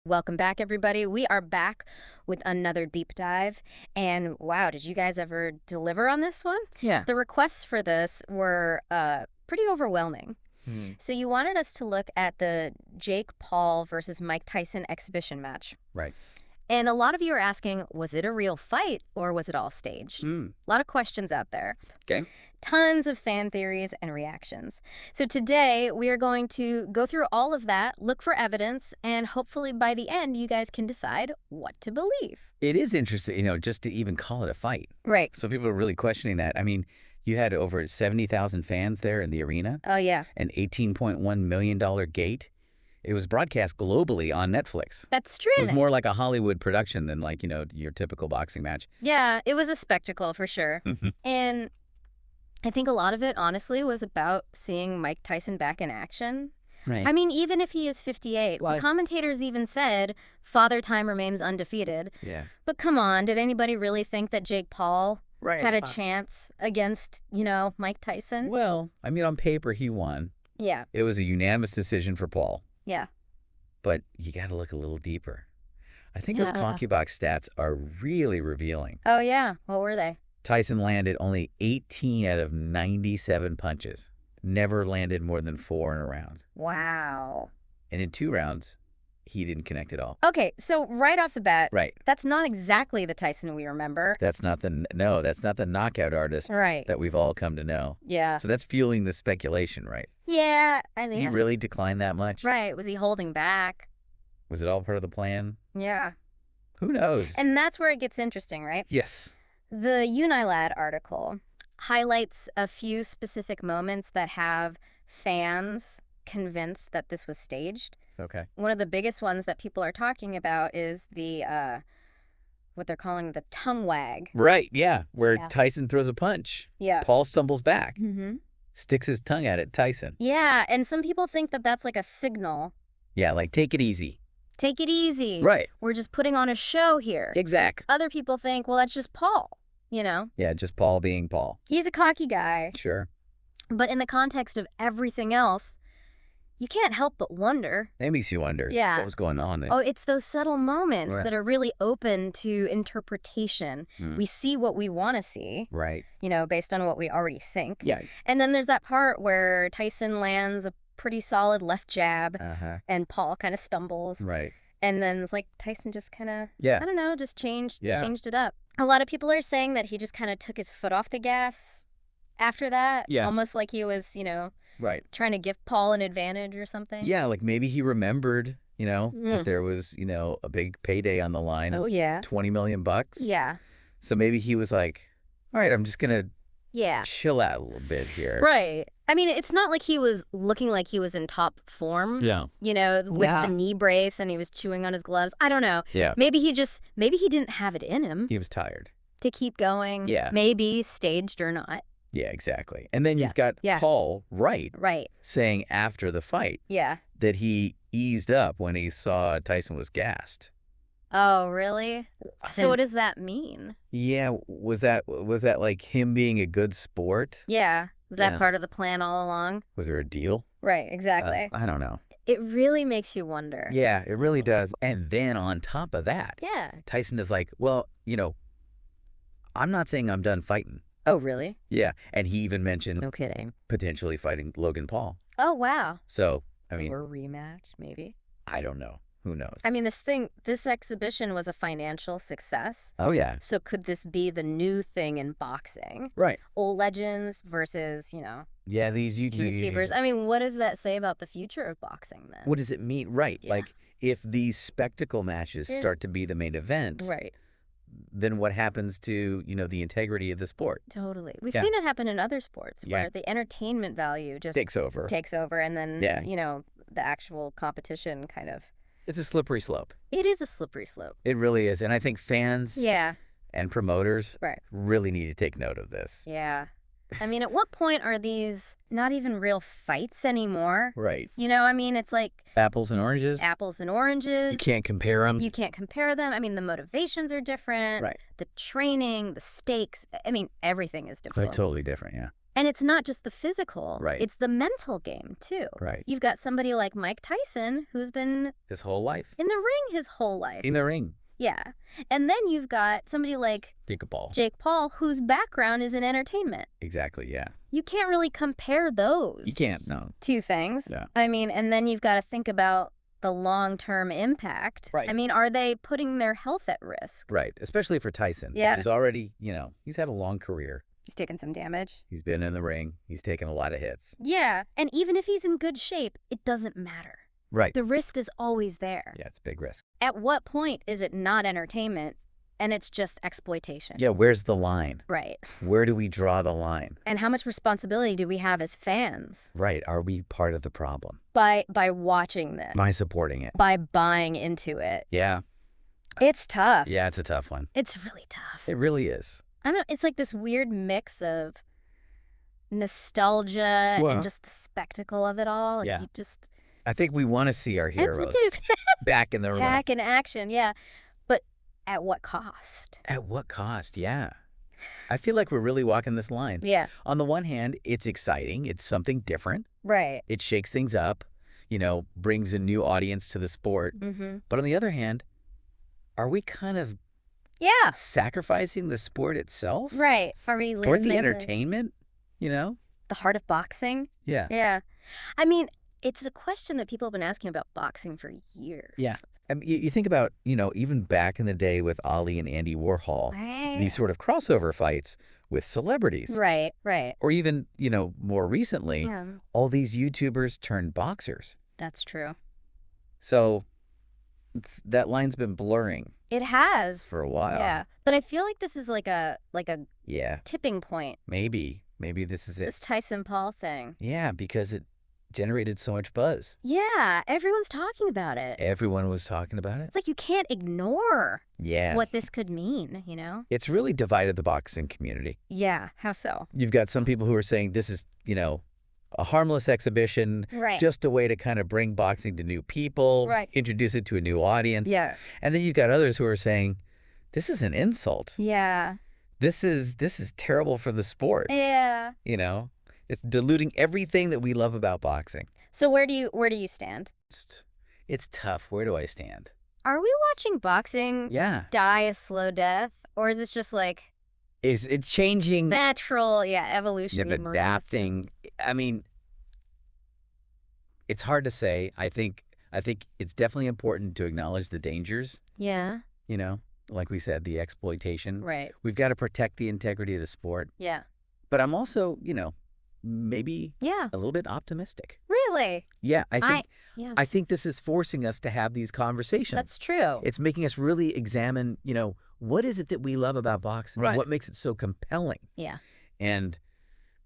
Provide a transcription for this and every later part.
Welcome back, everybody. We are back with another deep dive. And wow, did you guys ever deliver on this one? Yeah. The requests for this were pretty overwhelming. So you wanted us to look at the Jake Paul versus Mike Tyson exhibition match. Right. And a lot of you are asking, was it a real fight or was it all staged? A lot of questions out there. Okay. Tons of fan theories and reactions. So today we are going to go through all of that, look for evidence, and hopefully by the end you guys can decide what to believe. It is interesting, just to even call it a fight. Right. So people are really questioning that. I mean, you had over 70,000 fans there in the arena. Oh, yeah. An $18.1 million gate. It was broadcast globally on Netflix. That's true. It was more like a Hollywood production than like, your typical boxing match. Yeah, it was a spectacle for sure. And I think a lot of it, honestly, was about seeing Mike Tyson back in action. Right. I mean, even if he is 58, the commentators even said Father Time remains undefeated. Yeah. But come on, did anybody really think that Jake Paul had a chance against, Mike Tyson? Well, I mean, on paper, he won. Yeah. It was a unanimous decision for Paul. Yeah. But you got to look a little deeper. I think those ConcuBox stats are really revealing. Oh, yeah. What were they? Tyson landed only 18 out of 97 punches. Never landed more than 4 in a round. Wow. And in 2 rounds, he didn't connect at all. Okay, so right off the bat, Right. That's not exactly the Tyson we remember. That's not the knockout artist that we've all come to know. Yeah. So that's fueling the speculation, right? Yeah, I mean. He really declined that much? Right. Was he holding back? Was it all part of the plan? Yeah. Who knows? And that's where it gets interesting, right? Yes. The Unilad article highlights a few specific moments that have fans convinced that this was staged. Okay. One of the biggest ones that people are talking about is the, what they're calling the tongue wag. Right, yeah, where Tyson throws a punch. Yeah. Paul stumbles back, Mm-hmm. sticks his tongue at Tyson. Yeah, and some people think that that's like a signal. Yeah, like, take it easy. Take it easy. Right. We're just putting on a show here. Exactly. Other people think, well, that's just Paul, Yeah, just Paul being Paul. He's a cocky guy. Sure. But in the context of everything else, you can't help but wonder. That makes you wonder what was going on there. Oh, it's those subtle moments that are really open to interpretation. We see what we want to see. Right. Based on what we already think. Yeah. And then there's that part where Tyson lands a pretty solid left jab and Paul kind of stumbles. Right. And then it's like Tyson just kind of, I don't know, just changed it up. A lot of people are saying that he just kind of took his foot off the gas after that. Yeah. Almost like he was, right. trying to give Paul an advantage or something. Yeah, like maybe he remembered, that there was, a big payday on the line. Oh, yeah. $20 million. Yeah. So maybe he was like, all right, I'm just going to chill out a little bit here. Right. I mean, it's not like he was looking like he was in top form. Yeah. With the knee brace and he was chewing on his gloves. I don't know. Yeah. Maybe he didn't have it in him. He was tired. To keep going. Yeah. Maybe staged or not. Yeah, exactly. And then you've got Paul Right. saying after the fight that he eased up when he saw Tyson was gassed. Oh, really? So what does that mean? Yeah, was that like him being a good sport? Yeah. Was that part of the plan all along? Was there a deal? Right, exactly. I don't know. It really makes you wonder. Yeah, it really does. And then on top of that, Tyson is like, well, I'm not saying I'm done fighting. Oh, really? Yeah, and he even mentioned No kidding. potentially fighting Logan Paul. Oh, wow. So, I mean, or a rematch, maybe. I don't know. Who knows? I mean, this exhibition was a financial success. Oh, yeah. So could this be the new thing in boxing? Right. Old legends versus, Yeah, these YouTubers. I mean, what does that say about the future of boxing then? What does it mean? Right. Yeah. Like, if these spectacle matches start to be the main event, Right. then what happens to, the integrity of the sport? Totally. We've seen it happen in other sports where Yeah. the entertainment value just Takes over. and then, Yeah. The actual competition kind of. It's a slippery slope. It is a slippery slope. It really is. And I think fans and promoters Right. really need to take note of this. Yeah. I mean, at what point are these not even real fights anymore? Right. I mean, it's like Apples and oranges. apples and oranges. You can't compare them. You can't compare them. I mean, the motivations are different. Right. The training, the stakes. I mean, everything is different. Totally different, yeah. And it's not just the physical. Right. It's the mental game, too. Right. You've got somebody like Mike Tyson, who's been his whole life. In the ring his whole life. In the ring. Yeah. And then you've got somebody like Jake Paul, whose background is in entertainment. Exactly, yeah. You can't really compare those. You can't, no. Two things. Yeah. I mean, and then you've got to think about the long-term impact. Right. I mean, are they putting their health at risk? Right, especially for Tyson. Yeah. Who's already, he's had a long career. He's taken some damage. He's been in the ring. He's taken a lot of hits. Yeah, and even if he's in good shape, it doesn't matter. Right. The risk is always there. Yeah, it's a big risk. At what point is it not entertainment and it's just exploitation? Yeah, where's the line? Right. Where do we draw the line? And how much responsibility do we have as fans? Right. Are we part of the problem? By watching this. By supporting it. By buying into it. Yeah. It's tough. Yeah, it's a tough one. It's really tough. It really is. I don't know. It's like this weird mix of nostalgia and just the spectacle of it all. Like yeah. You just... I think we want to see our heroes back in the ring. Back in action, yeah. But at what cost? At what cost, yeah. I feel like we're really walking this line. Yeah. On the one hand, it's exciting. It's something different. Right. It shakes things up, brings a new audience to the sport. Mm-hmm. But on the other hand, are we kind of sacrificing the sport itself? Right. Are we for the entertainment, The heart of boxing? Yeah. Yeah. I mean, it's a question that people have been asking about boxing for years. Yeah. I mean, you think about, even back in the day with Ali and Andy Warhol, these sort of crossover fights with celebrities. Right, right. Or even, more recently, all these YouTubers turned boxers. That's true. So that line's been blurring. It has. For a while. Yeah. But I feel like this is like a tipping point. Maybe this is it. This Tyson Paul thing. Yeah, because it generated so much buzz. Yeah, everyone's talking about it. Everyone was talking about it. It's like you can't ignore what this could mean, It's really divided the boxing community. Yeah, how so? You've got some people who are saying this is, a harmless exhibition, just a way to kind of bring boxing to new people, introduce it to a new audience. Yeah. And then you've got others who are saying this is an insult. Yeah. This is terrible for the sport. Yeah. It's diluting everything that we love about boxing. So where do you stand? It's tough. Where do I stand? Are we watching boxing die a slow death? Or is this just like... Is it changing? Natural, evolution. Adapting. I mean, it's hard to say. I think it's definitely important to acknowledge the dangers. Yeah. Like we said, the exploitation. Right. We've got to protect the integrity of the sport. Yeah. But I'm also, maybe a little bit optimistic. Really? Yeah, I think this is forcing us to have these conversations. That's true. It's making us really examine, what is it that we love about boxing? Right. What makes it so compelling? Yeah. And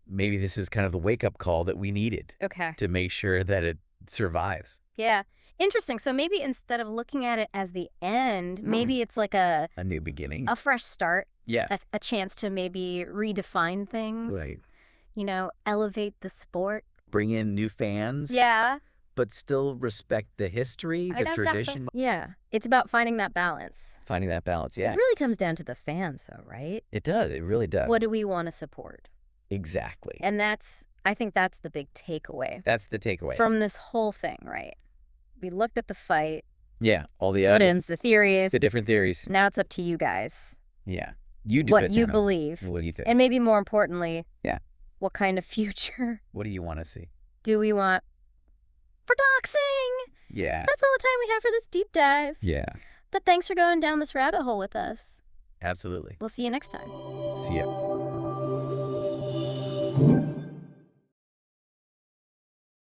maybe this is kind of the wake-up call that we needed to make sure that it survives. Yeah. Interesting. So maybe instead of looking at it as the end, maybe it's like a new beginning. A fresh start. Yeah. A chance to maybe redefine things. Right. Elevate the sport. Bring in new fans. Yeah. But still respect the history, the tradition. Yeah. It's about finding that balance. Finding that balance, yeah. It really comes down to the fans, though, right? It does. It really does. What do we want to support? Exactly. And I think that's the big takeaway. That's the takeaway. From this whole thing, right? We looked at the fight. Yeah. All the evidence, the theories. The different theories. Now it's up to you guys. Yeah. You do what you believe. What do you think? And maybe more importantly, what kind of future what do you want to see? Do we want for boxing? Yeah. That's all the time we have for this deep dive. Yeah. But thanks for going down this rabbit hole with us. Absolutely. We'll see you next time. See ya.